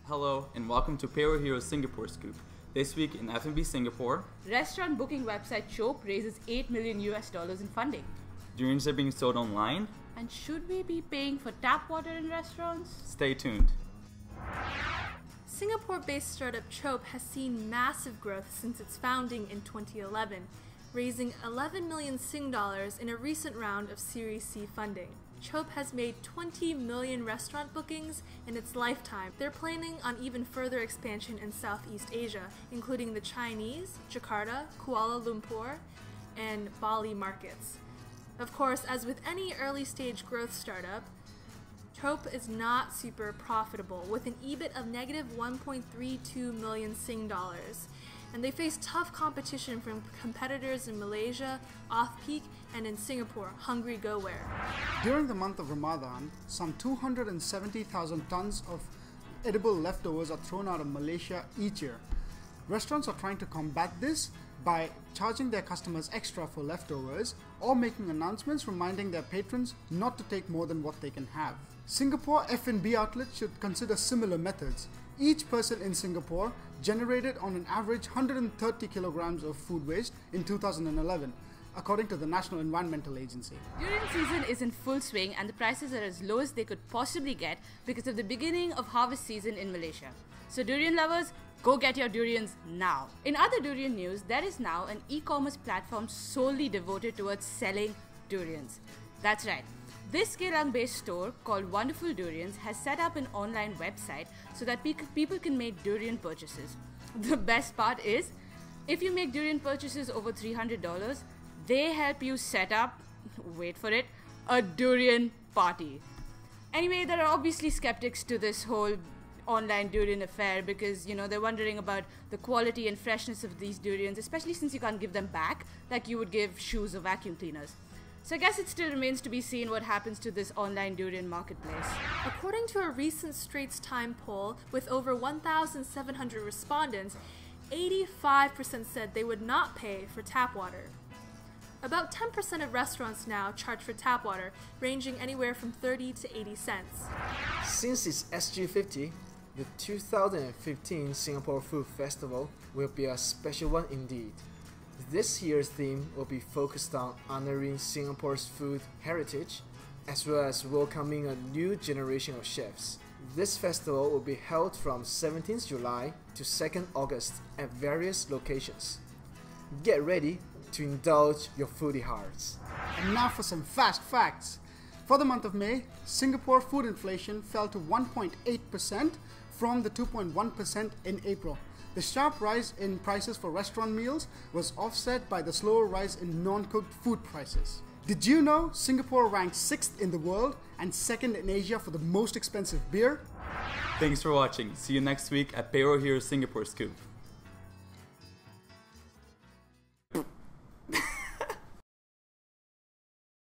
Hello and welcome to PayrollHero Singapore Scoop. This week in F&B Singapore, restaurant booking website Chope raises $8 million in funding. Durians are being sold online. And should we be paying for tap water in restaurants? Stay tuned. Singapore-based startup Chope has seen massive growth since its founding in 2011, raising 11 million Sing dollars in a recent round of Series C funding. Chope has made 20 million restaurant bookings in its lifetime. They're planning on even further expansion in Southeast Asia, including the Chinese, Jakarta, Kuala Lumpur, and Bali markets. Of course, as with any early-stage growth startup, Chope is not super profitable, with an EBIT of negative 1.32 million Sing dollars. And they face tough competition from competitors in Malaysia, Off-Peak, and in Singapore, Hungry Go-Ware. During the month of Ramadan, some 270,000 tons of edible leftovers are thrown out of Malaysia each year. Restaurants are trying to combat this by charging their customers extra for leftovers or making announcements reminding their patrons not to take more than what they can have. Singapore F&B outlets should consider similar methods. Each person in Singapore generated on an average 130 kilograms of food waste in 2011, according to the National Environmental Agency. Durian season is in full swing and the prices are as low as they could possibly get because of the beginning of harvest season in Malaysia. So durian lovers, go get your durians now. In other durian news, there is now an e-commerce platform solely devoted towards selling durians. That's right. This Geylang-based store called Wonderful Durians has set up an online website so that people can make durian purchases. The best part is, if you make durian purchases over $300, they help you set up, wait for it, a durian party. Anyway, there are obviously skeptics to this whole online durian affair because, they're wondering about the quality and freshness of these durians, especially since you can't give them back like you would give shoes or vacuum cleaners. So I guess it still remains to be seen what happens to this online durian marketplace. According to a recent Straits Times poll with over 1,700 respondents, 85% said they would not pay for tap water. About 10% of restaurants now charge for tap water, ranging anywhere from 30 to 80 cents. Since it's SG50, the 2015 Singapore Food Festival will be a special one indeed. This year's theme will be focused on honoring Singapore's food heritage, as well as welcoming a new generation of chefs. This festival will be held from 17th July to 2nd August at various locations. Get ready to indulge your foodie hearts. And now for some fast facts. For the month of May, Singapore food inflation fell to 1.8% from the 2.1% in April. The sharp rise in prices for restaurant meals was offset by the slower rise in non-cooked food prices. Did you know Singapore ranks 6th in the world and 2nd in Asia for the most expensive beer? Thanks for watching. See you next week at PayrollHero Singapore Scoop.